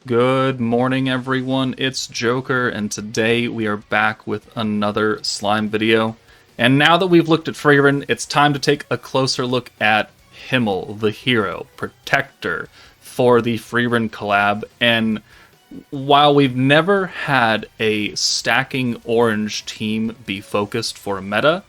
Good morning, everyone. It's Joker, and today we are back with another slime video. And now that we've looked at Freerin, it's time to take a closer look at Himmel, the hero, protector for the Freerin collab. And while we've never had a stacking orange team be focused for a meta,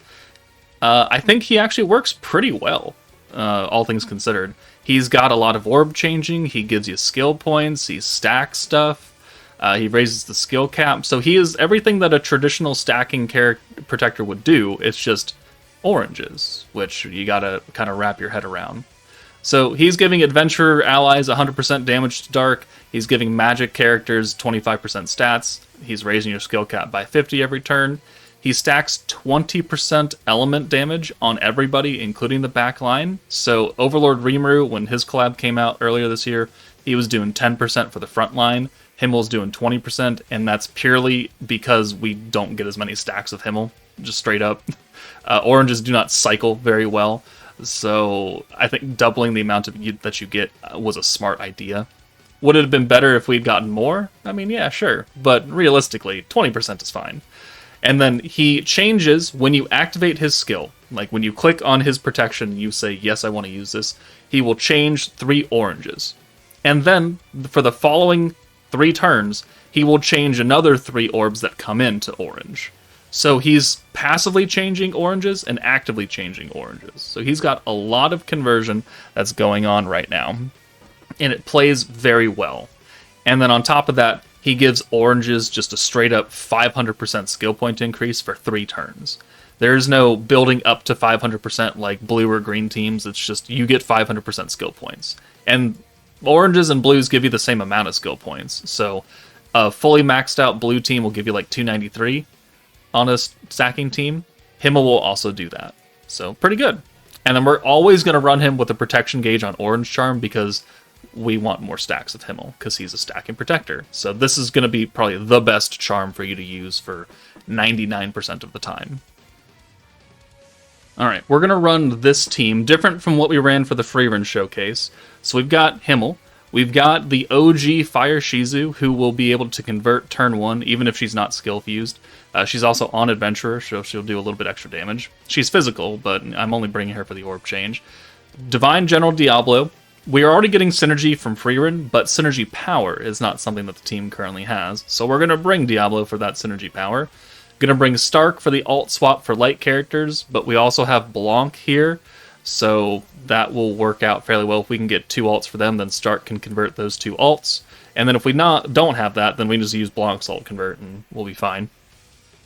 I think he actually works pretty well, all things considered. He's got a lot of orb changing, he gives you skill points, he stacks stuff, he raises the skill cap, so he is everything that a traditional stacking protector would do. It's just oranges, which you gotta kind of wrap your head around. So he's giving adventurer allies 100% damage to dark, he's giving magic characters 25% stats, he's raising your skill cap by 50 every turn. He stacks 20% element damage on everybody, including the back line. So Overlord Rimuru, when his collab came out earlier this year, he was doing 10% for the front line. Himmel's doing 20%, and that's purely because we don't get as many stacks of Himmel, just straight up. Oranges do not cycle very well, so I think doubling the amount that you get was a smart idea. Would it have been better if we'd gotten more? I mean, yeah, sure. But realistically, 20% is fine. And then he changes when you activate his skill. Like when you click on his protection, you say, yes, I want to use this. He will change 3 oranges. And then for the following 3 turns, he will change another 3 orbs that come into orange. So he's passively changing oranges and actively changing oranges. So he's got a lot of conversion that's going on right now. And it plays very well. And then on top of that, he gives oranges just a straight up 500% skill point increase for 3 turns. There's no building up to 500% like blue or green teams. It's just you get 500% skill points. And oranges and blues give you the same amount of skill points. So a fully maxed out blue team will give you like 293 on a stacking team. Himmel will also do that. So pretty good. And then we're always going to run him with a protection gauge on orange charm because we want more stacks of Himmel because he's a stacking protector. So this is going to be probably the best charm for you to use for 99% of the time. Alright, we're going to run this team different from what we ran for the Freerin showcase. So we've got Himmel. We've got the OG Fire Shizu, who will be able to convert turn 1, even if she's not skill fused. She's also on Adventurer, so she'll do a little bit extra damage. She's physical, but I'm only bringing her for the orb change. Divine General Diablo. We are already getting synergy from Freerin, but synergy power is not something that the team currently has. So we're going to bring Diablo for that synergy power. Going to bring Stark for the alt swap for light characters, but we also have Blanc here, so that will work out fairly well. If we can get 2 alts for them, then Stark can convert those 2 alts. And then if we don't have that, then we just use Blanc's alt convert and we'll be fine.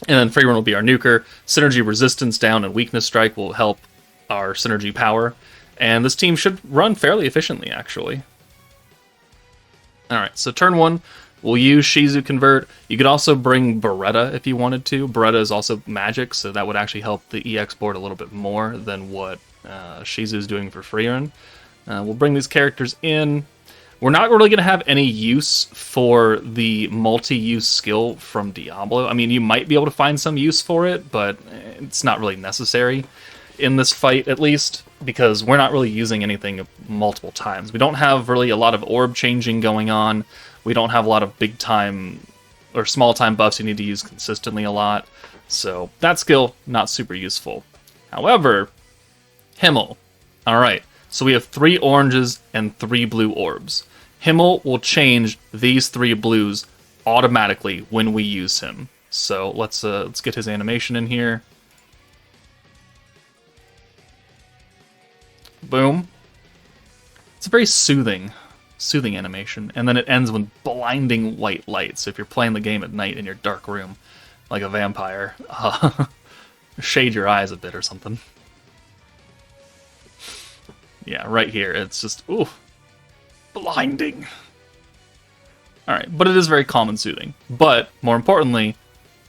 And then Freerin will be our nuker. Synergy resistance down and weakness strike will help our synergy power. And this team should run fairly efficiently, actually. Alright, so turn 1, we'll use Shizu Convert. You could also bring Beretta if you wanted to. Beretta is also magic, so that would actually help the EX board a little bit more than what Shizu is doing for Freerin. We'll bring these characters in. We're not really going to have any use for the multi-use skill from Diablo. I mean, you might be able to find some use for it, but it's not really necessary in this fight, at least, because we're not really using anything multiple times. We don't have really a lot of orb changing going on. We don't have a lot of big time or small time buffs you need to use consistently a lot. So that skill, not super useful. However, Himmel. Alright, so we have 3 oranges and 3 blue orbs. Himmel will change these 3 blues automatically when we use him. So let's get his animation in here. Boom. It's a very soothing animation, and then it ends with blinding white light. So if you're playing the game at night in your dark room, like a vampire, shade your eyes a bit or something. Yeah, right here, it's just, ooh, blinding. Alright, but it is very calm and soothing. But, more importantly,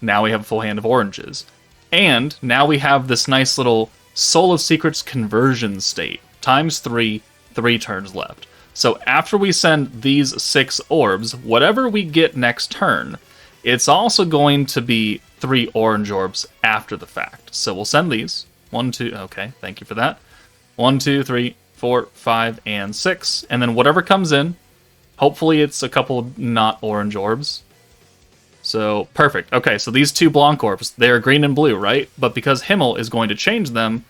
now we have a full hand of oranges. And now we have this nice little Soul of Secrets conversion state. Times 3, 3 turns left. So after we send these 6 orbs, whatever we get next turn, it's also going to be 3 orange orbs after the fact. So we'll send these. 1, 2, okay, thank you for that. 1, 2, 3, 4, 5, and 6. And then whatever comes in, Hopefully it's a couple not orange orbs. So, perfect. Okay, so these two Blanc orbs, they are green and blue, right? But because Himmel is going to change them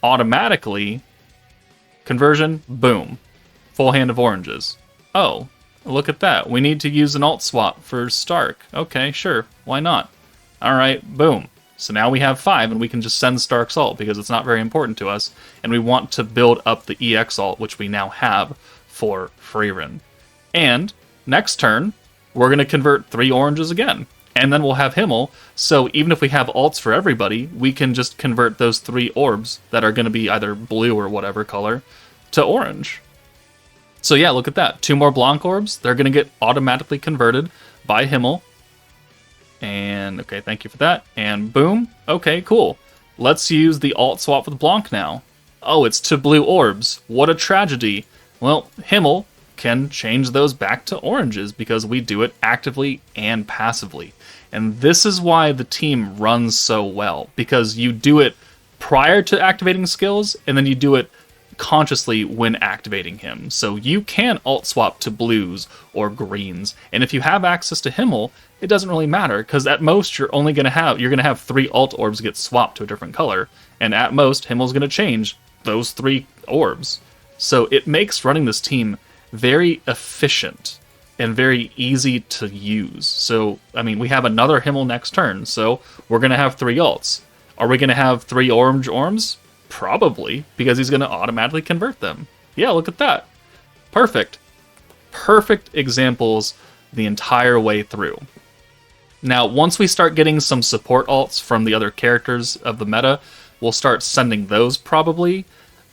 automatically, conversion, boom. Full hand of oranges. Oh, look at that. We need to use an alt swap for Stark. Okay, sure. Why not? Alright, boom. So now we have 5, and we can just send Stark's alt because it's not very important to us. And we want to build up the EX alt, which we now have for Frieren. And next turn, we're going to convert 3 oranges again. And then we'll have Himmel, so even if we have alts for everybody, we can just convert those 3 orbs that are going to be either blue or whatever color to orange. So yeah, look at that. 2 more Blanc orbs, they're going to get automatically converted by Himmel. And, okay, thank you for that. And boom. Okay, cool. Let's use the alt swap with Blanc now. Oh, it's to blue orbs. What a tragedy. Well, Himmel can change those back to oranges because we do it actively and passively. And this is why the team runs so well, because you do it prior to activating skills, and then you do it consciously when activating him. So you can alt swap to blues or greens, and if you have access to Himmel, it doesn't really matter, because at most you're going to have 3 alt orbs get swapped to a different color, and at most Himmel's going to change those 3 orbs. So it makes running this team very efficient and very easy to use. So, I mean, we have another Himmel next turn, so we're going to have 3 alts. Are we going to have 3 orange orbs? Probably, because he's going to automatically convert them. Yeah, look at that. Perfect. Perfect examples the entire way through. Now, once we start getting some support alts from the other characters of the meta, we'll start sending those probably.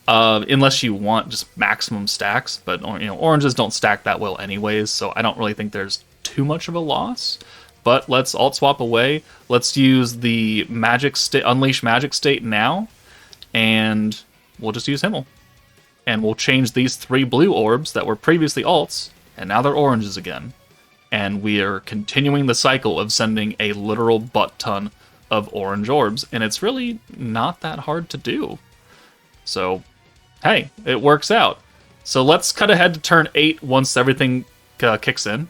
Unless you want just maximum stacks, but oranges don't stack that well anyways, so I don't really think there's too much of a loss. But let's alt swap away. Let's use the magic state, unleash magic state now, and we'll just use Himmel. And we'll change these 3 blue orbs that were previously alts, and now they're oranges again. And we are continuing the cycle of sending a literal butt ton of orange orbs, and it's really not that hard to do. So, hey, it works out. So let's cut ahead to turn 8 once everything kicks in.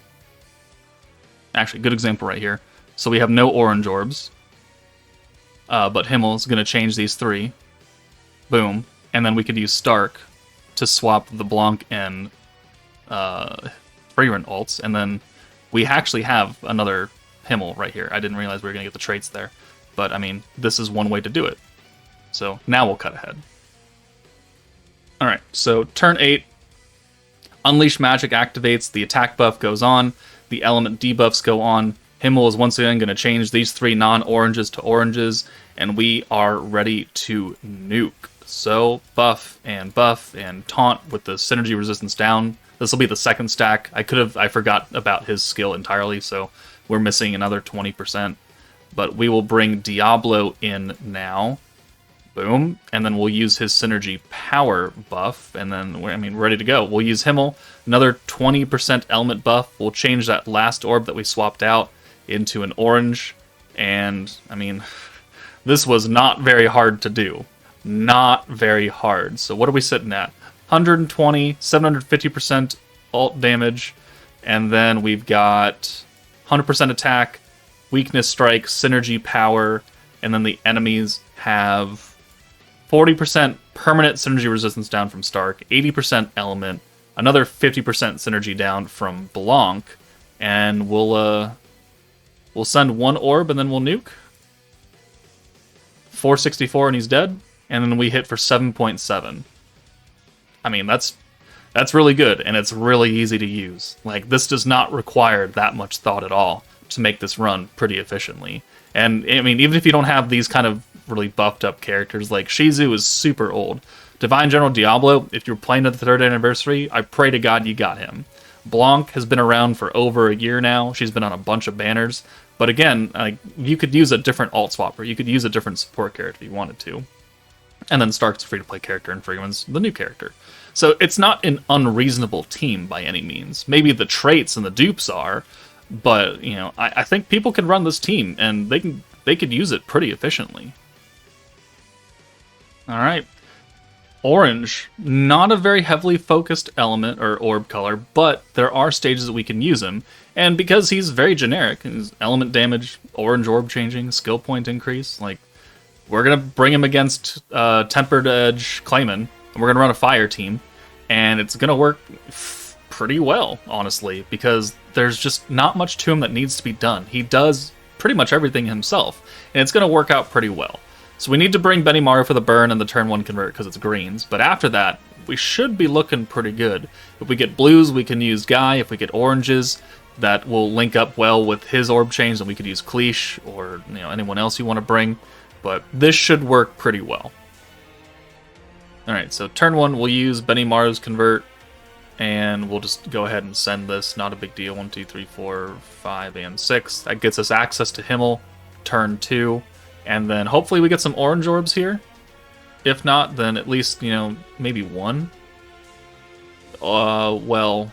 Actually, good example right here. So we have no orange orbs. But Himmel's going to change these 3. Boom. And then we could use Stark to swap the Blanc and Frieren alts. And then we actually have another Himmel right here. I didn't realize we were going to get the traits there. But, I mean, this is one way to do it. So now we'll cut ahead. Alright, so turn 8, Unleash Magic activates, the attack buff goes on, the element debuffs go on, Himmel is once again going to change these 3 non-oranges to oranges, and we are ready to nuke. So, buff and taunt with the synergy resistance down. This will be the second stack. I forgot about his skill entirely, so we're missing another 20%. But we will bring Diablo in now. Boom. And then we'll use his synergy power buff. And then, we're ready to go. We'll use Himmel. Another 20% element buff. We'll change that last orb that we swapped out into an orange. And, this was not very hard to do. Not very hard. So what are we sitting at? 120, 750% alt damage. And then we've got 100% attack, weakness strike, synergy power. And then the enemies have 40% permanent synergy resistance down from Stark, 80% element, another 50% synergy down from Blanc, and we'll send 1 orb and then we'll nuke. 464 and he's dead, and then we hit for 7.7. That's really good, and it's really easy to use. Like, this does not require that much thought at all to make this run pretty efficiently. And, even if you don't have these kind of really buffed up characters, like Shizu is super old. Divine General Diablo, if you're playing at the 3rd anniversary, I pray to God you got him. Blanc has been around for over a year now. She's been on a bunch of banners. But again, you could use a different alt swapper. You could use a different support character if you wanted to. And then Stark's a free-to-play character, and Freeman's the new character. So it's not an unreasonable team by any means. Maybe the traits and the dupes are, but I think people can run this team, and they could use it pretty efficiently. All right, Orange, not a very heavily focused element or orb color, but there are stages that we can use him. And because he's very generic, his element damage, orange orb changing, skill point increase, like, we're going to bring him against Tempered Edge Clayman, and we're going to run a fire team, and it's going to work pretty well, honestly, because there's just not much to him that needs to be done. He does pretty much everything himself, and it's going to work out pretty well. So we need to bring Benimaru for the burn and the turn 1 convert because it's greens, but after that, we should be looking pretty good. If we get blues, we can use Guy. If we get oranges, that will link up well with his orb change, and we could use Cleash or anyone else you want to bring, but this should work pretty well. Alright, so turn 1, we'll use Benimaru's convert, and we'll just go ahead and send this. Not a big deal. 1, 2, 3, 4, 5, and 6. That gets us access to Himmel. Turn 2. And then hopefully we get some orange orbs here. If not, then at least, maybe 1. Well...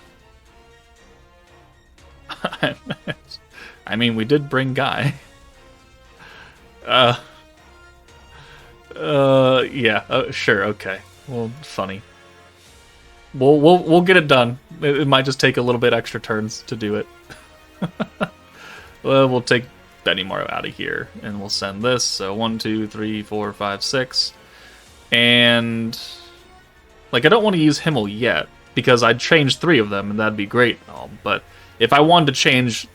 I mean, we did bring Guy. Yeah, sure, okay. Well, funny. We'll get it done. It might just take a little bit extra turns to do it. Well, we'll take Benimaru out of here, and we'll send this. So 1, 2, 3, 4, 5, 6. And, like, I don't want to use Himmel yet, because I'd change 3 of them, and that'd be great. But if I wanted to change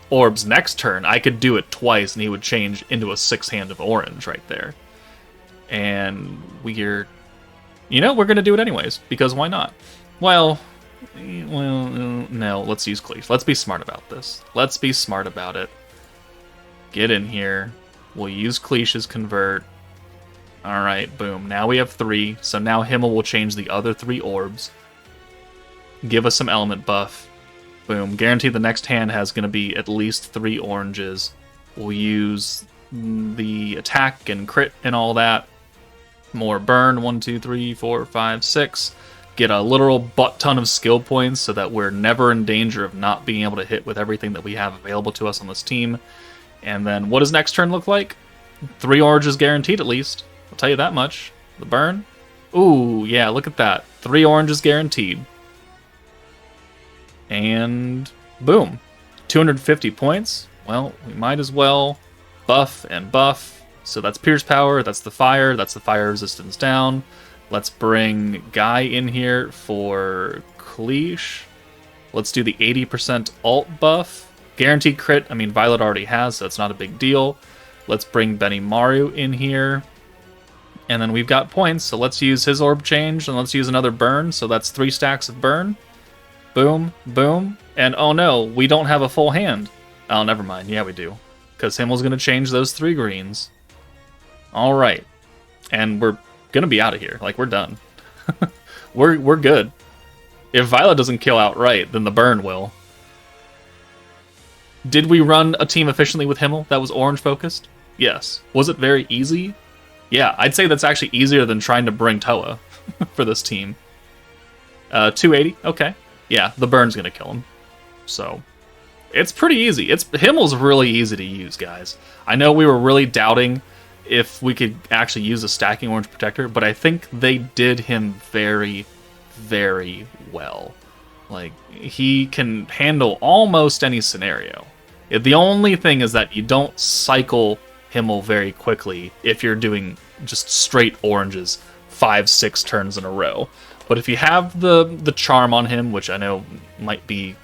orbs next turn, I could do it twice, and he would change into a 6-hand of orange right there. And we're going to do it anyways, because why not? Well, no, let's use Cleash. Let's be smart about this. Let's be smart about it. Get in here. We'll use Cleash's convert. Alright, boom. Now we have 3, so now Himmel will change the other 3 orbs. Give us some element buff. Boom. Guarantee the next hand has going to be at least 3 oranges. We'll use the attack and crit and all that. More burn. 1, 2, 3, 4, 5, 6. Get a literal butt ton of skill points so that we're never in danger of not being able to hit with everything that we have available to us on this team. And then what does next turn look like? 3 oranges guaranteed at least. I'll tell you that much. The burn. Ooh, yeah, look at that. 3 oranges guaranteed. And boom. 250 points. Well, we might as well buff and buff. So that's Pierce Power, that's the fire resistance down. Let's bring Guy in here for Cleash. Let's do the 80% alt buff. Guaranteed crit, I mean, Violet already has, so it's not a big deal. Let's bring Benimaru in here. And then we've got points, so let's use his orb change, and let's use another burn, so that's 3 stacks of burn. Boom, boom, and oh no, we don't have a full hand. Oh, never mind, yeah we do. Because Himmel's going to change those 3 greens. Alright. And we're going to be out of here, like we're done. we're good. If Violet doesn't kill outright, then the burn will. Did we run a team efficiently with Himmel that was orange focused? Yes. Was it very easy? Yeah, I'd say that's actually easier than trying to bring Toa for this team. 280, okay. Yeah, the burn's gonna kill him. So, it's pretty easy. Himmel's really easy to use, guys. I know we were really doubting if we could actually use a stacking orange protector, but I think they did him very, very well. Like, he can handle almost any scenario. The only thing is that you don't cycle Himmel very quickly if you're doing just straight oranges 5-6 turns in a row. But if you have the charm on him, which I know might be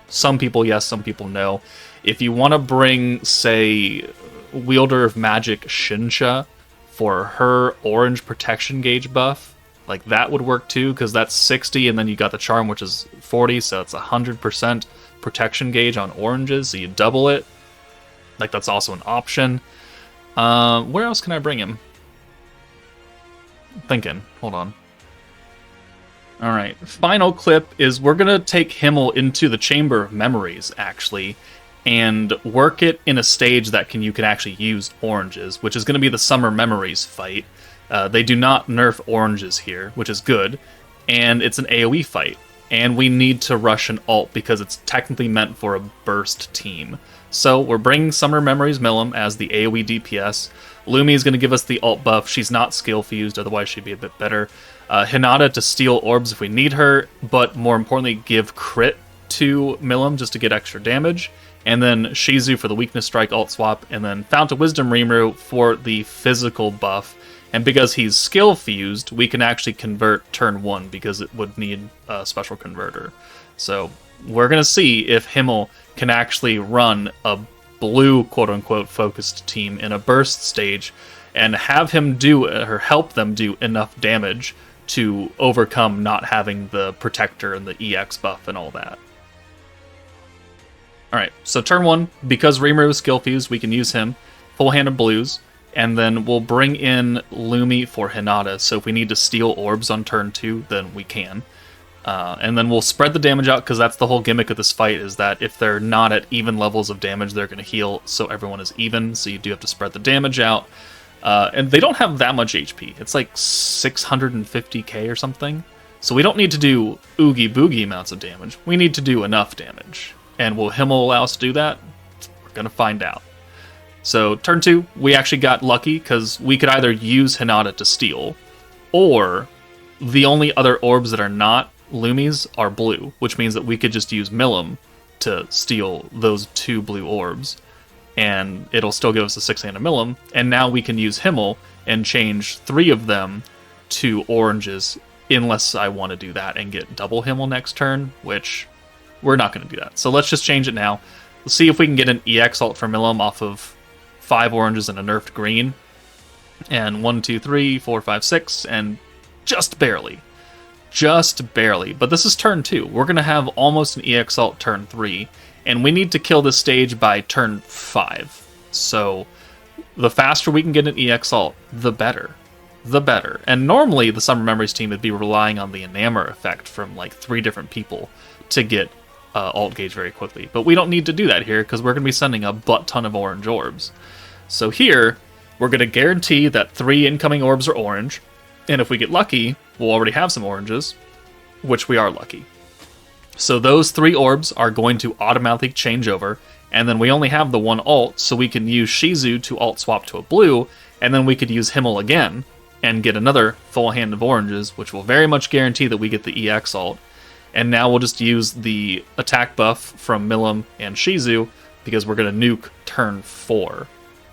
some people yes, some people no. If you want to bring, say, Wielder of Magic Shinsha for her orange protection gauge buff, like that would work too, because that's 60, and then you got the charm, which is 40, so it's 100% protection gauge on oranges, so you double it. Like, that's also an option. Where else can I bring him? Thinking. Hold on. Alright, final clip is we're going to take Himmel into the Chamber of Memories, actually, and work it in a stage that you can actually use oranges, which is going to be the Summer Memories fight. They do not nerf oranges here, which is good, and it's an AoE fight. and we need to rush an alt because it's technically meant for a burst team. So we're bringing Summer Memories Milim as the AoE DPS. Lumi is going to give us the alt buff. She's not skill fused, otherwise she'd be a bit better. Hinata to steal orbs if we need her, but more importantly, give crit to Milim just to get extra damage. And then Shizu for the weakness strike alt swap, and then Fount of Wisdom Rimuru for the physical buff. And because he's skill fused, we can actually convert turn 1 because it would need a special converter. So we're going to see if Himmel can actually run a blue quote-unquote focused team in a burst stage and have him do, or help them do, enough damage to overcome not having the protector and the EX buff and all that. Alright, so turn 1, because Rimuru is skill fused, we can use him. Full hand of blues, and then we'll bring in Lumi for Hinata, so if we need to steal orbs on turn 2, then we can. And then we'll spread the damage out, because that's the whole gimmick of this fight, is that if they're not at even levels of damage, they're going to heal, so everyone is even, so you do have to spread the damage out. And they don't have that much HP. It's like 650k or something. So we don't need to do oogie boogie amounts of damage. We need to do enough damage. And will Himmel allow us to do that? We're going to find out. So turn 2, we actually got lucky because we could either use Hinata to steal, or the only other orbs that are not Lumis are blue, which means that we could just use Milim to steal those 2 blue orbs, and it'll still give us a 6-handed Milim, and now we can use Himmel and change 3 of them to oranges, unless I want to do that and get double Himmel next turn, which we're not going to do that. So let's just change it now. Let's see if we can get an EX ult for Milim off of 5 oranges and a nerfed green. And 1, 2, 3, 4, 5, 6, and just barely. Just barely. But this is turn 2. We're going to have almost an EX ult turn 3, and we need to kill this stage by turn 5. So the faster we can get an EX ult, the better. The better. And normally the Summer Memories team would be relying on the Enamor effect from like 3 different people to get alt gauge very quickly. But we don't need to do that here because we're going to be sending a butt ton of orange orbs. So here, we're going to guarantee that 3 incoming orbs are orange, and if we get lucky, we'll already have some oranges, which we are lucky. So those 3 orbs are going to automatically change over, and then we only have the 1 alt, so we can use Shizu to alt swap to a blue, and then we could use Himmel again, and get another full hand of oranges, which will very much guarantee that we get the EX alt. And now we'll just use the attack buff from Milim and Shizu, because we're going to nuke turn 4.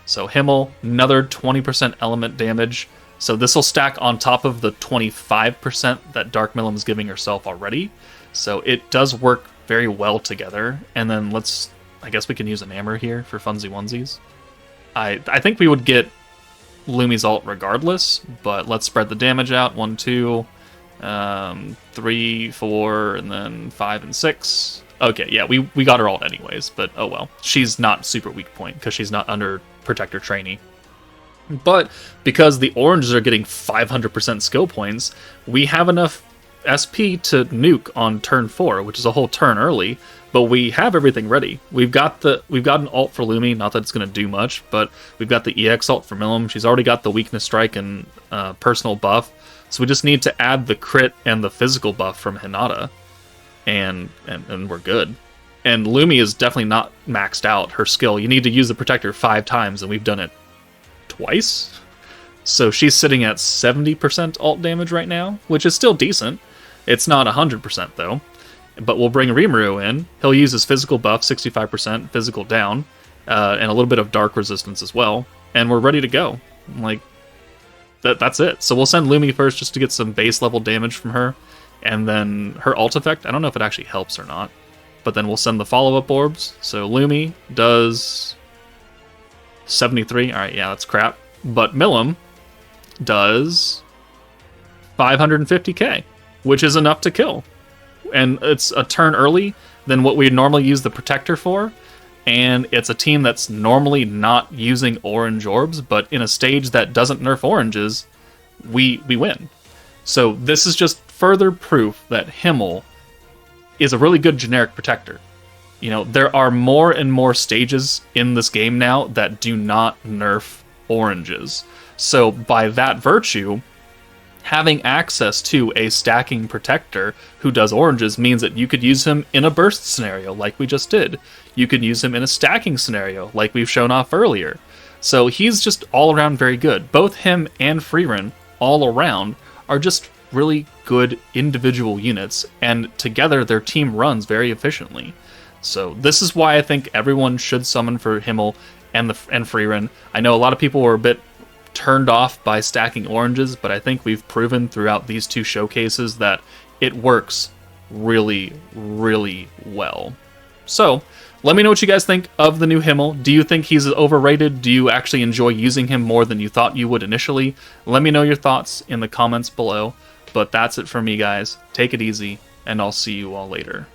So Himmel, another 20% element damage. So this will stack on top of the 25% that Dark Milim is giving herself already. So it does work very well together. And then I guess we can use an Enamor here for funsy onesies. I think we would get Lumi's ult regardless, but let's spread the damage out. 1, 2, 3, 4, and then 5 and 6. Okay, yeah, we got her ult anyways, but oh well. She's not super weak point because she's not under Protector Trainee. But because the oranges are getting 500% skill points, we have enough SP to nuke on turn 4, which is a whole turn early, but we have everything ready. We've got an ult for Lumi, not that it's going to do much, but we've got the EX ult for Milim. She's already got the weakness strike and personal buff, so we just need to add the crit and the physical buff from Hinata, and we're good. And Lumi is definitely not maxed out her skill. You need to use the protector 5 times, and we've done it twice. So she's sitting at 70% alt damage right now, which is still decent. It's not 100% though. But we'll bring Rimuru in. He'll use his physical buff, 65% physical down, and a little bit of dark resistance as well. And we're ready to go. Like, that's it. So we'll send Lumi first just to get some base level damage from her. And then her ult effect, I don't know if it actually helps or not. But then we'll send the follow-up orbs. So Lumi does 73. Alright, yeah, that's crap. But Milim does 550k, which is enough to kill. And it's a turn early than what we'd normally use the Protector for. And it's a team that's normally not using orange orbs, but in a stage that doesn't nerf oranges, we win. So this is just further proof that Himmel is a really good generic protector. You know, there are more and more stages in this game now that do not nerf oranges. So by that virtue, Having access to a stacking protector who does oranges means that you could use him in a burst scenario like we just did. You could use him in a stacking scenario like we've shown off earlier. So he's just all around very good. Both him and Frieren, all around, are just really good individual units, and together their team runs very efficiently. So this is why I think everyone should summon for Himmel and Frieren. I know a lot of people were a bit turned off by stacking oranges, but I think we've proven throughout these two showcases that it works really, really well. So, let me know what you guys think of the new Himmel. Do you think he's overrated? Do you actually enjoy using him more than you thought you would initially? Let me know your thoughts in the comments below. But that's it for me, guys. Take it easy, and I'll see you all later.